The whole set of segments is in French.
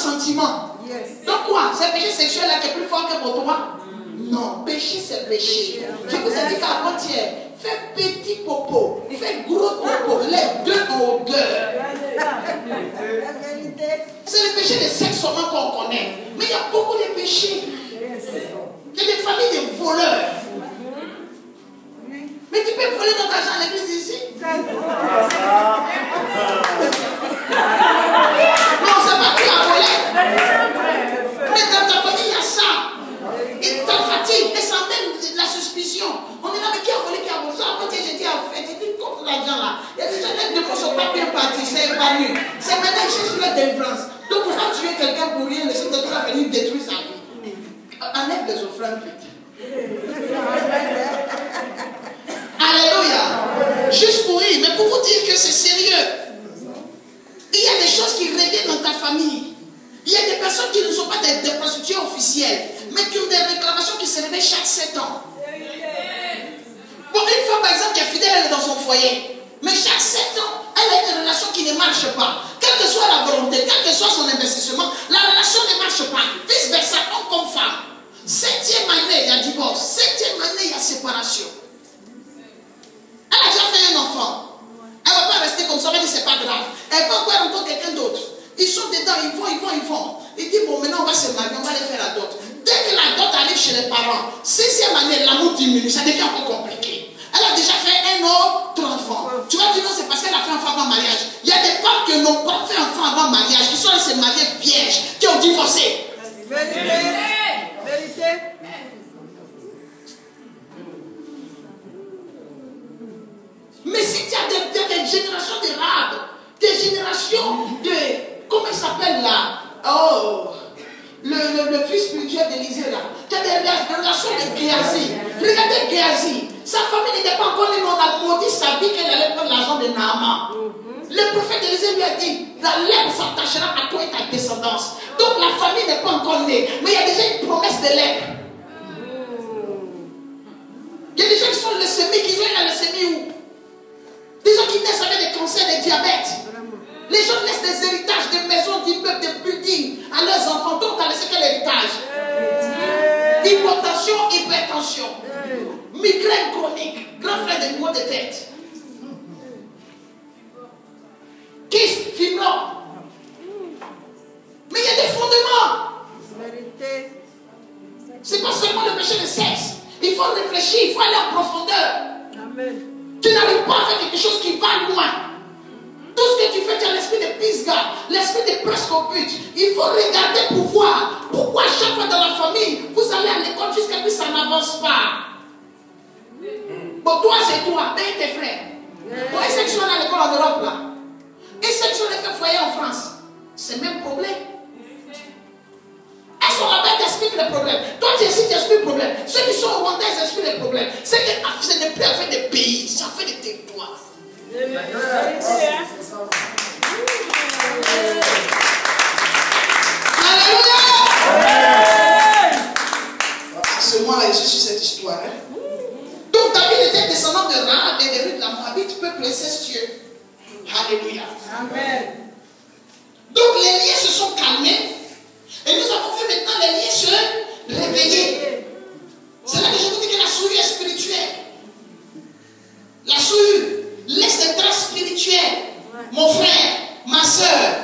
sentiment. Donc quoi? C'est le péché sexuel là qui est plus fort que pour toi? Non, péché c'est péché. Je vous ai dit qu'avant-hier, fais petit popo, fais gros popo, les deux en hauteur. C'est le péché de sexe seulement qu'on connaît. Mais il y a beaucoup de péchés. Il y a des familles de voleurs. Mais tu peux voler notre argent à l'église ici? Non, c'est pas qui a volé. Mais dans ta famille, il y a ça. Et ta fatigue, et ça même la suspicion. On est là, mais qui a volé, qui a volé? Ça, après, j'ai dit, en fait, j'ai dit, contre l'argent là. Il y a des gens qui ne sont pas bien partis, c'est évanoui. C'est maintenant, ils cherchent la délivrance. Donc, pour pas tuer quelqu'un pour rien, le Seigneur va venir détruire sa vie. Enlève des offrandes vite. Alléluia. Juste pour rire, mais pour vous dire que c'est sérieux. Il y a des choses qui reviennent dans ta famille. Il y a des personnes qui ne sont pas des prostituées officielles, mais qui ont des réclamations qui se réveillent chaque 7 ans. Bon, une femme par exemple qui est fidèle, elle est dans son foyer, mais chaque 7 ans, elle a une relation qui ne marche pas. Quelle que soit la volonté, quel que soit son investissement, la relation ne marche pas. Vice versa, homme comme femme. 7e année, il y a divorce. 7e année, il y a séparation. Elle a déjà fait un enfant. Elle ne va pas rester comme ça, elle dit c'est pas grave. Elle va encore rencontrer quelqu'un d'autre. Ils sont dedans, ils vont. Il dit bon, maintenant on va se marier, on va aller faire la dot. Dès que la dot arrive chez les parents, 6e année, l'amour diminue, ça devient encore compliqué. Elle a déjà fait un autre enfant. Tu vas dire non, c'est parce qu'elle a fait un enfant avant mariage. Il y a des femmes qui n'ont pas fait un enfant avant mariage, qui sont allées se marier vierges, qui ont divorcé. Vérité. Mais si tu as des générations de rades, des générations de... Comment il s'appelle là? Oh, le fils spirituel d'Élisée là. Tu as des relations de Géasi. Regardez Géasi. Sa famille n'était pas encore née, mais on a maudit sa vie qu'elle allait prendre l'argent de Naaman. Le prophète d'Élisée lui a dit, la lèpre s'attachera à toi et ta descendance. Donc la famille n'est pas encore née, mais il y a déjà une promesse de lèpre. Il y a des gens qui sont leucémiques, qui ont la leucémie où? Des gens qui naissent avec des cancers, des diabètes. Les gens laissent des héritages, des maisons, d'immeubles, des buildings à leurs enfants. Donc, tu as laissé quel héritage? Hypotension, hypertension, migraine chronique, grand frère des maux de tête, kyste, fibrome. Mais il y a des fondements. C'est pas seulement le péché de sexe. Il faut réfléchir, il faut aller en profondeur. Amen. Tu n'arrives pas à faire quelque chose qui va loin. Tout ce que tu fais, tu as l'esprit de pisga, l'esprit de presque au but. Il faut regarder pour voir pourquoi chaque fois dans la famille, vous allez à l'école jusqu'à ce que ça n'avance pas. Bon, toi, c'est toi, mais tes frères. Toi, ceux qui sont à l'école en Europe, là, et ceux qui sont fait foyer en France, c'est le même problème. Elles sont là-bas, t'expliquent les problèmes. Toi, tu ici, tu expliques les problèmes. Ceux qui sont au Rwanda, ils expliquent les problèmes. C'est n'est plus affaire des pays, c'est affaire des territoires. Alléluia! À ce moment-là, je suis cette histoire. Hein? Donc, David était descendant de Rahab et de Ruth la Moabite, peuple incestueux. Alléluia. Amen. Donc, les liens se sont calmés. Et nous avons vu maintenant les liens se réveiller. C'est là que je vous dis que la souillure est spirituelle. La souillure laisse des traces spirituelles. Mon frère, ma soeur,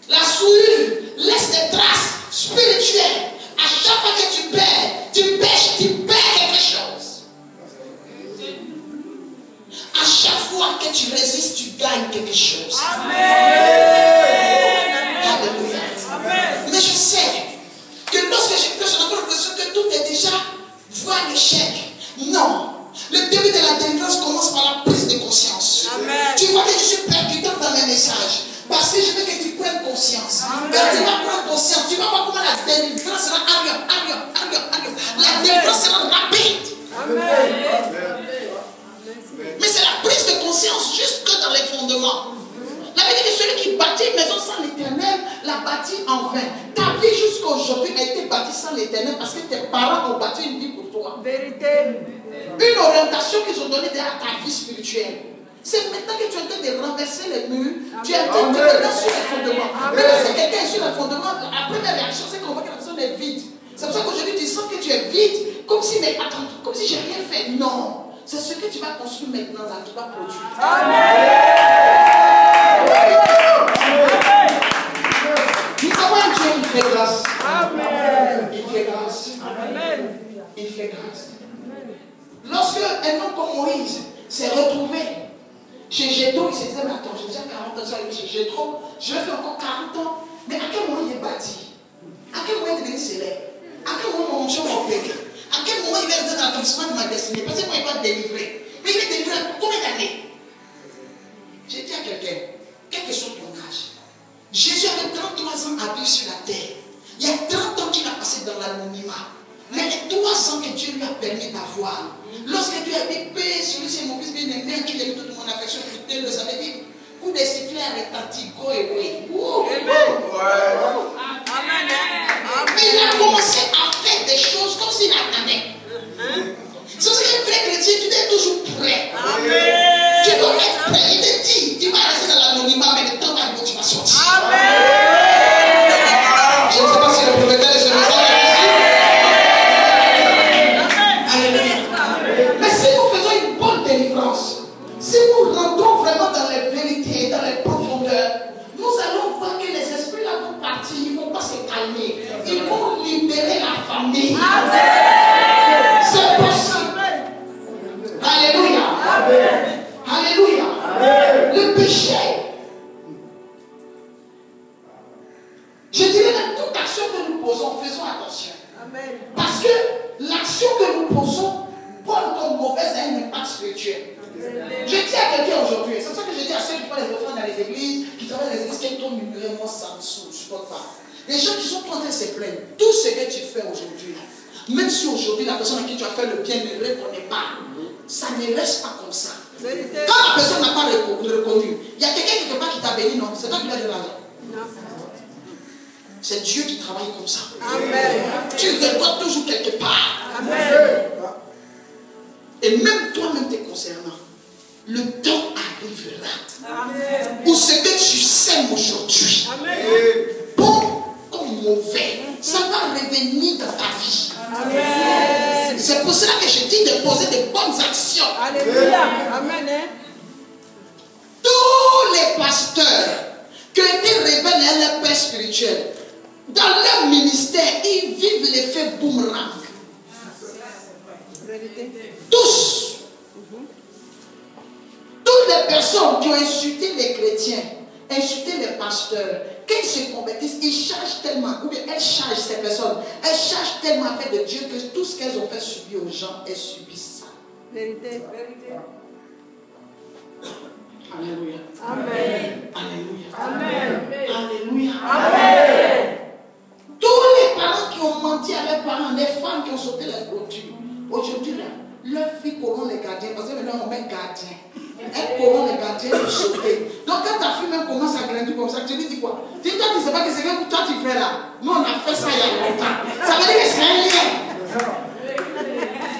la souillure laisse des traces spirituelles. À chaque fois que tu perds, tu perds quelque chose. À chaque fois que tu résistes, tu gagnes quelque chose. Amen. Alléluia. Mais je sais que lorsque je prêche, j'ai encore l'impression que tout est déjà voie l'échec. Non. Le début de la délivrance commence par la prise de conscience. Amen. Tu vois que je suis percutant dans mes messages. Parce que je veux que tu prennes conscience. Quand tu vas prendre conscience, tu vas voir comment la délivrance sera La délivrance sera rapide. Amen. Mais c'est la prise de conscience jusque dans les fondements. La Bible dit que celui qui bâtit une maison sans l'Éternel la bâtit en vain. Ta vie jusqu'à aujourd'hui a été bâtie sans l'Éternel parce que tes parents ont bâti une vie pour toi. Vérité. Une orientation qu'ils ont donnée à ta vie spirituelle. C'est maintenant que tu es en train de renverser les murs. Tu es en train de revenir sur les fondements. Mais c'est quelqu'un ici sur le fondement, la première réaction, c'est qu'on voit que la personne est vide. C'est pour ça qu'aujourd'hui, tu sens que tu es vide, comme si, mais attends, comme si j'ai rien fait. Non, c'est ce que tu vas construire maintenant, là, qui va produire. Nous avons un Dieu qui fait grâce. Il fait grâce. Il fait grâce. Lorsque un homme comme Moïse s'est retrouvé chez Jétro, il s'est dit, mais attends, j'ai déjà 40 ans, chez Jétro, je vais faire encore 40 ans. Mais à quel moment il est bâti? À quel moment il est devenu célèbre? À quel moment mon chien m'a payé? À quel moment il va être dans l'accomplissement de ma destinée? Parce que moi, il va délivrer. Mais il est délivré pour combien d'années? J'ai dit à quelqu'un, quel que soit ton âge, Jésus avait 33 ans à vivre sur la terre. Il y a 30 ans qu'il a passé dans l'anonymat. Mais les 3 ans que Dieu lui a permis d'avoir, lorsque Dieu a dit, paix, celui-ci est mon fils bien-aimé, qui est toute mon affection, écoutez, le savait dire, pour des sifflets avec parti, go away. Mais il a commencé à faire des choses comme s'il attendait. C'est parce qu'un vrai chrétien, tu es toujours prêt. Tu dois être prêt. Il te dit, tu vas rester dans l'anonymat, mais le temps va venir, tu vas sortir. Je ne sais pas si le prophète est ce message. Mais si nous faisons une bonne délivrance, si nous rentrons vraiment dans les vérités, dans les profondeurs, nous allons voir que les esprits là vont partir, ils ne vont pas se calmer. Ils vont libérer la famille. C'est possible. Alléluia. Alléluia. Le péché. Je dirais que toute action que nous posons, faisons attention. Parce que l'action que nous posons, bonne comme mauvaise, a un impact spirituel. Je dis à quelqu'un aujourd'hui, c'est pour ça que je dis à ceux qui font les offrandes dans les églises, qui travaillent dans les églises, qui tombent murmurer, moi ça me saoule, je ne supporte pas. Les gens qui sont en train de se plaindre, tout ce que tu fais aujourd'hui, même si aujourd'hui la personne à qui tu as fait le bien ne reconnaît pas, ça ne reste pas comme ça. Quand la personne n'a pas reconnu, il y a quelqu'un quelque part qui t'a béni, non, c'est toi qui lui as de l'argent. C'est Dieu qui travaille comme ça. Amen. Tu récoltes toujours quelque part. Amen. Et même toi-même te concernant, le temps arrivera. Amen. Où ce que tu sèmes aujourd'hui, bon comme mauvais, ça va revenir dans ta vie. Amen. C'est pour cela que je dis de poser de bonnes actions. Alléluia. Amen. Tous les pasteurs qui étaient rebelles à leur père spirituel, dans leur ministère, ils vivent l'effet boomerang. Tous. Toutes les personnes qui ont insulté les chrétiens, insulté les pasteurs, quand ils se convertissent, ils chargent tellement, ou bien elles chargent ces personnes, elles chargent tellement à faire de Dieu que tout ce qu'elles ont fait subir aux gens, elles subissent ça. Vérité. Alléluia. Amen. Alléluia. Amen. Alléluia. Amen. Tous les parents qui ont menti à leurs parents, les femmes qui ont sauté la clôture, aujourd'hui, leurs filles corrompent les gardiens, parce que maintenant on met gardien. Elles corrompent les gardiens pour sauter. Donc quand ta fille même commence à grandir comme ça, tu lui dis quoi? Dis-toi, tu ne sais pas que c'est que toi tu fais là. Nous on a fait ça il y a longtemps. Ça veut dire que c'est un lien.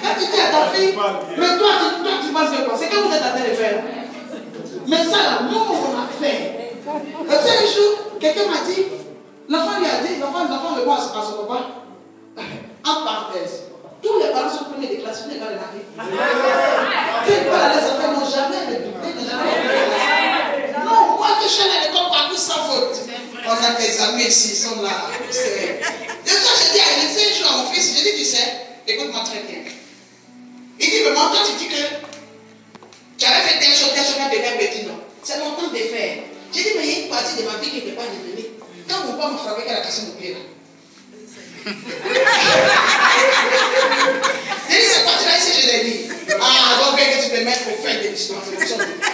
Quand tu dis à ta fille, mais toi tu penses que quoi? C'est que vous êtes en train de faire. Mais ça là, nous on a fait. Et tu sais, un jour, quelqu'un m'a dit, l'enfant lui a dit, l'enfant le voit à son papa, en parenthèse, tous les parents sont premiers des classes, ils ne regardent pas. Quel parents les enfants n'ont jamais redoublé, n'ont jamais redoublé. Non, moi que je suis à l'école, parcours sans faute. On a des amis ici, ils sont là. Et quand je dis à un jour à mon fils, je dis, tu sais, écoute-moi très bien. Il dit, mais moi, toi, tu dis que tu avais fait telle chose, quand tu étais petit, non. C'est mon temps de faire. J'ai dit, mais il y a une partie de ma vie qui n'était pas revenue. Quand mon père m'a frappé, qu'elle a cassé mon pied là. J'ai dit, cette partie-là, ici, je l'ai dit. Ah, donc, que tu peux mettre au fin de l'histoire.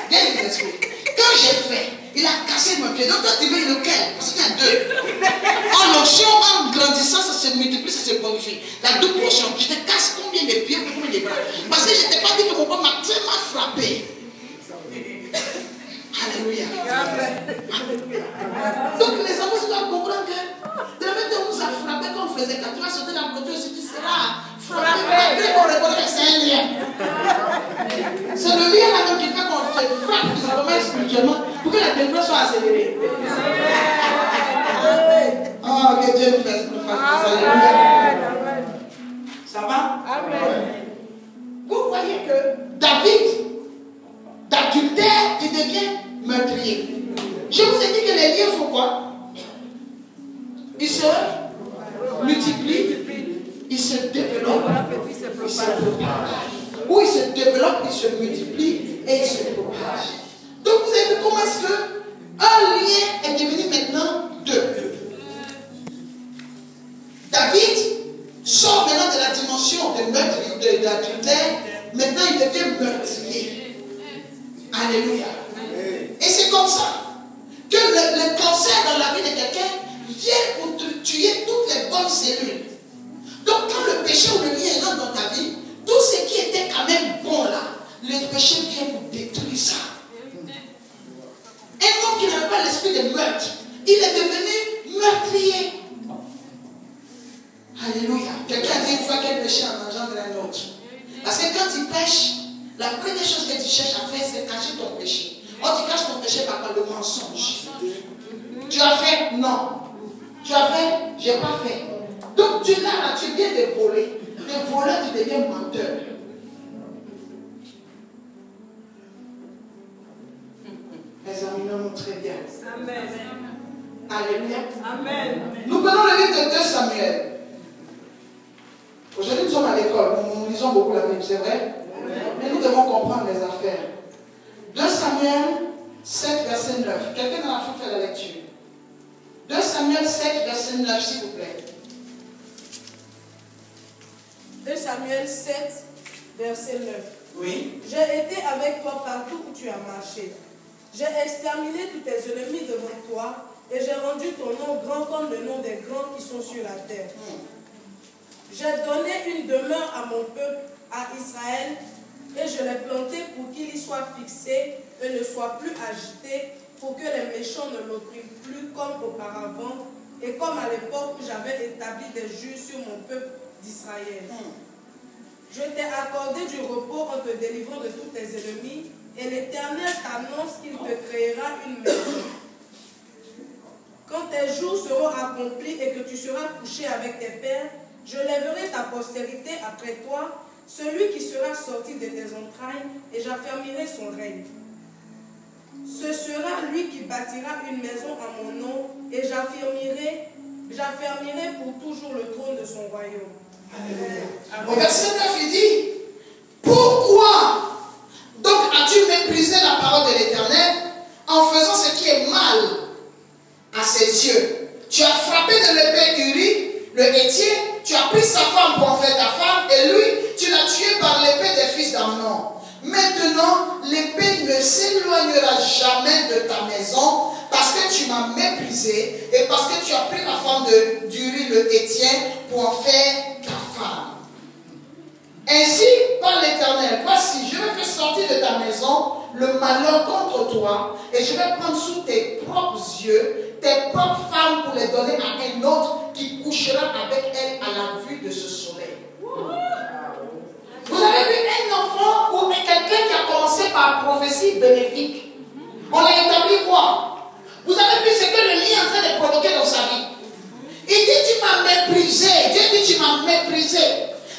Viens de t'expliquer. Quand j'ai fait, il a cassé mon pied. Donc, toi, tu veux lequel? Parce qu'il y a deux. En onction, en grandissant, ça se multiplie, ça se bonifie. La double portion. Je te casse combien de pieds, combien de bras? Parce que je ne t'ai pas dit que mon père m'a tellement frappé. Alléluia. Donc les enfants doivent comprendre que de la même on nous a frappé quand on faisait 4 ans, sauter dans le côté aussi, tu seras frappé. Après qu'on reconnaît que c'est un lien. C'est le lien là qui fait qu'on te frappe spirituellement spirituellement pour que la délivrance soit accélérée. que Dieu nous fasse plus. Amen. Ça va? Amen. Vous voyez que David, d'adultère, il devient meurtrier. Je vous ai dit que les liens font quoi? Ils se multiplient, ils se développent, ils se propagent. Ou ils se développent, ils se multiplient et ils se propagent. Donc vous avez vu comment est-ce qu'un lien est devenu maintenant deux. David sort maintenant de la dimension de meurtre, d'adultère. Maintenant il devient meurtrier. Alléluia. Et c'est comme ça que le cancer dans la vie de quelqu'un vient pour tuer toutes les bonnes cellules. Donc quand le péché ou le lien rentre dans ta vie, tout ce qui était quand même bon là, le péché vient pour détruire ça. Un homme qui n'avait pas l'esprit de meurtre, il est devenu meurtrier. Alléluia. Quelqu'un a dit une fois quel péché engendre un autre. Parce que quand tu pêches, la première chose que tu cherches à faire, c'est cacher ton péché. Oh, tu caches ton péché par le mensonge. Tu as fait? Non. Tu as fait? Je n'ai pas fait. Donc tu là, tu viens de voler. De voleur, tu deviens menteur. Examinons-nous très bien. Amen. Alléluia. Amen. Nous prenons le livre de 2 Samuel. Aujourd'hui, nous sommes à l'école. Nous lisons beaucoup la Bible, c'est vrai? Mais nous devons comprendre les affaires. 2 Samuel 7, verset 9. Quelqu'un dans la foule fait la lecture. 2 Samuel 7, verset 9, s'il vous plaît. 2 Samuel 7, verset 9. Oui. J'ai été avec toi partout où tu as marché. J'ai exterminé tous tes ennemis devant toi et j'ai rendu ton nom grand comme le nom des grands qui sont sur la terre. J'ai donné une demeure à mon peuple, à Israël, et je l'ai planté pour qu'il y soit fixé et ne soit plus agité, pour que les méchants ne l'oppriment plus comme auparavant et comme à l'époque où j'avais établi des juges sur mon peuple d'Israël. Je t'ai accordé du repos en te délivrant de tous tes ennemis, et l'Éternel t'annonce qu'il te créera une maison. Quand tes jours seront accomplis et que tu seras couché avec tes pères, je lèverai ta postérité après toi, celui qui sera sorti de tes entrailles, et j'affermirai son règne. Ce sera lui qui bâtira une maison à mon nom, et j'affermirai pour toujours le trône de son royaume. Au verset 9, il dit, pourquoi donc as-tu méprisé la parole de l'Éternel en faisant ce qui est mal à ses yeux? Tu as frappé de l'épée Uri, le Héthien, tu as pris sa femme pour en faire ta femme, et lui, tu l'as tué par l'épée des fils d'Amnon. Maintenant, l'épée ne s'éloignera jamais de ta maison, parce que tu m'as méprisé, et parce que tu as pris la femme d'Uri, le Héthien, pour en faire ta femme. Ainsi, par l'Éternel, voici, je vais faire sortir de ta maison le malheur contre toi, et je vais prendre sous tes propres yeux tes propres femmes pour les donner à un autre qui couchera avec elles à la vue de ce soleil. Vous avez vu un enfant ou quelqu'un qui a commencé par prophétie bénéfique. On l'a établi quoi? Vous avez vu ce que le lien est en train de provoquer dans sa vie. Il dit tu m'as méprisé. Dieu dit tu m'as méprisé.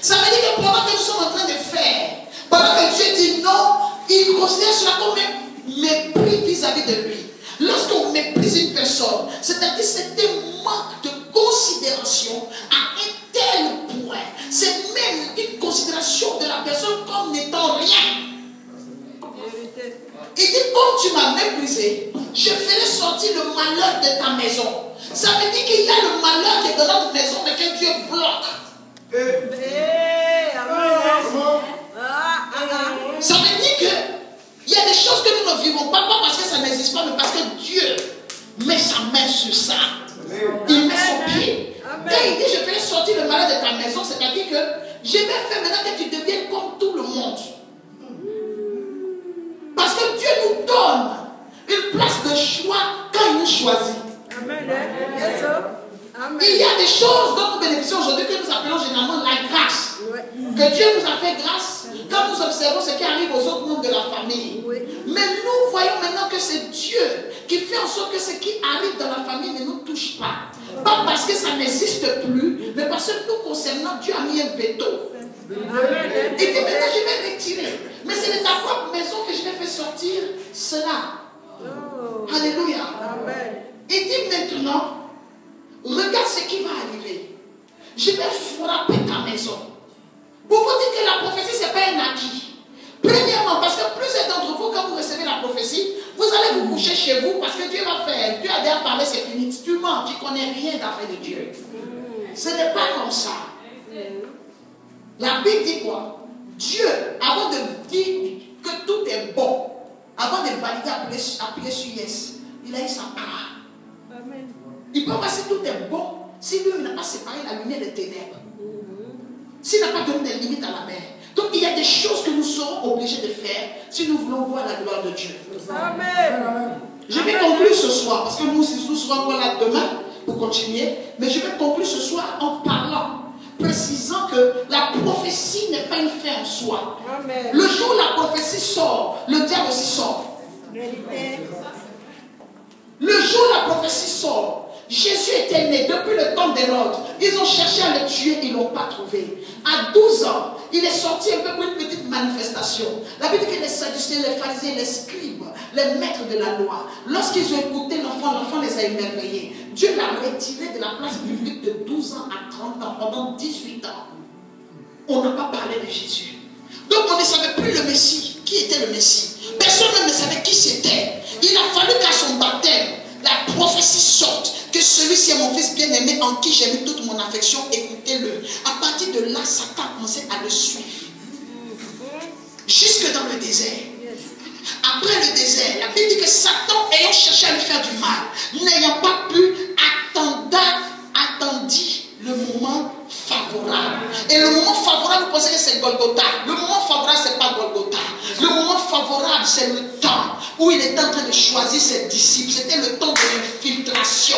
Ça veut dire que pendant que nous sommes en train de faire, pendant que Dieu dit non, il considère cela comme un mépris vis-à-vis de lui. Lorsqu'on méprise une personne, c'est-à-dire que c'est un manque de considération à un tel point. C'est même une considération de la personne comme n'étant rien. Il dit, comme tu m'as méprisé, je ferai sortir le malheur de ta maison. Ça veut dire qu'il y a le malheur qui est dans notre maison, mais que Dieu bloque. Ça veut dire que il y a des choses que nous ne vivons pas parce que ça n'existe pas, mais parce que Dieu met sa main sur ça. Il met son pied. Quand il dit je vais sortir le malheur de ta maison, c'est-à-dire que je vais faire maintenant que tu deviennes comme tout le monde. Parce que Dieu nous donne une place de choix quand il nous choisit. Il y a des choses dont nous bénéficions aujourd'hui que nous appelons généralement la grâce. Que Dieu nous a fait grâce quand nous observons ce qui arrive aux autres membres de la famille. Mais nous voyons maintenant que c'est Dieu qui fait en sorte que ce qui arrive dans la famille ne nous touche pas. Pas parce que ça n'existe plus, mais parce que tout concernant, Dieu a mis un veto. Il dit maintenant je vais retirer. Mais c'est de ta propre maison que je vais faire sortir cela. Alléluia. Il dit maintenant, regarde ce qui va arriver. Je vais frapper ta maison. Pour vous dire que la prophétie, ce n'est pas un acquis. Premièrement, parce que plusieurs d'entre vous, quand vous recevez la prophétie, vous allez vous coucher chez vous parce que Dieu va faire. Dieu a déjà parlé, c'est fini. Tu mens, tu ne connais rien d'affaires de Dieu. Ce n'est pas comme ça. La Bible dit quoi? Dieu, avant de dire que tout est bon, avant de valider, appuyer sur yes, il a eu sa part. Amen. Il peut voir si tout est bon, si lui n'a pas séparé la lumière des ténèbres. S'il n'a pas donné des limites à la mer. Donc il y a des choses que nous serons obligés de faire si nous voulons voir la gloire de Dieu. Amen. Je vais conclure ce soir, parce que nous serons encore là demain pour continuer, mais je vais conclure ce soir en parlant, précisant que la prophétie n'est pas une fin en soi. Amen. Le jour où la prophétie sort, le diable aussi sort. Le jour où la prophétie sort, Jésus était né depuis le temps d'Hérode. Ils ont cherché à le tuer, ils ne l'ont pas trouvé. À 12 ans, il est sorti un peu pour une petite manifestation. La Bible dit que les Sadducéens, les pharisiens, les scribes, les maîtres de la loi, lorsqu'ils ont écouté l'enfant, l'enfant les a émerveillés. Dieu l'a retiré de la place publique de 12 ans à 30 ans, pendant 18 ans. On n'a pas parlé de Jésus. Donc on ne savait plus le Messie. Qui était le Messie? Personne ne savait qui c'était. Il a fallu qu'à son baptême, la prophétie sorte, que celui-ci est mon fils bien-aimé en qui j'ai mis toute mon affection, écoutez-le. À partir de là, Satan a commencé à le suivre. Jusque dans le désert. Après le désert, la Bible dit que Satan, ayant cherché à lui faire du mal, n'ayant pas pu, attendit le moment favorable. Et le moment favorable, vous pensez que c'est Golgotha. Le moment favorable, ce n'est pas Golgotha. Le moment favorable, c'est le temps où il était en train de choisir ses disciples. C'était le temps de l'infiltration.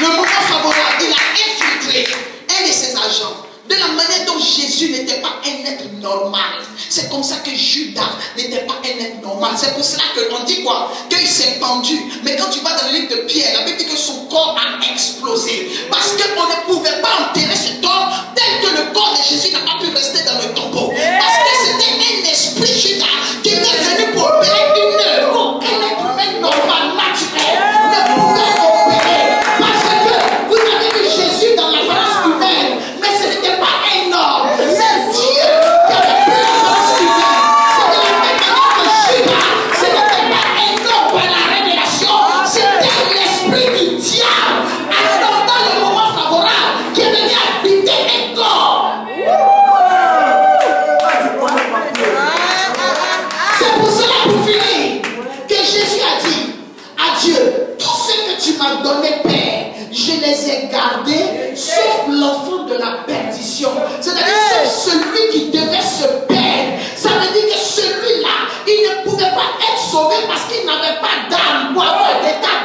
Le moment favorable, il a infiltré un de ses agents. De la manière dont Jésus n'était pas un être normal. C'est comme ça que Judas n'était pas un être normal. C'est pour cela qu'on dit quoi? Qu'il s'est pendu. Mais quand tu vas dans le livre de Pierre, la Bible dit que son corps a explosé. Parce qu'on ne pouvait pas enterrer cet homme tel que le corps de Jésus n'a pas pu rester dans le tombeau. Parce que c'était un esprit Judas qui était venu pour opérer une œuvre qu'aucun être humain normal, naturel, ne pouvait opérer. Parce que vous avez vu Jésus dans l'apparence humaine. Mais ce n'était pas un homme, c'est Dieu qui avait pris l'apparence humaine. C'est de la même manière que Judas, ce n'était pas un homme par la révélation, c'était l'esprit du diable, attendant le moment favorable qui est venu habiter un corps. C'est pour cela, pour finir, que Jésus a dit à Dieu, tout ce que tu m'as donné, Père, je les ai gardés, sauf l'enfant de la perdition. C'est-à-dire sauf celui qui devait se perdre. Ça veut dire que celui-là, il ne pouvait pas être sauvé parce qu'il n'avait pas d'âme pour avoir des tas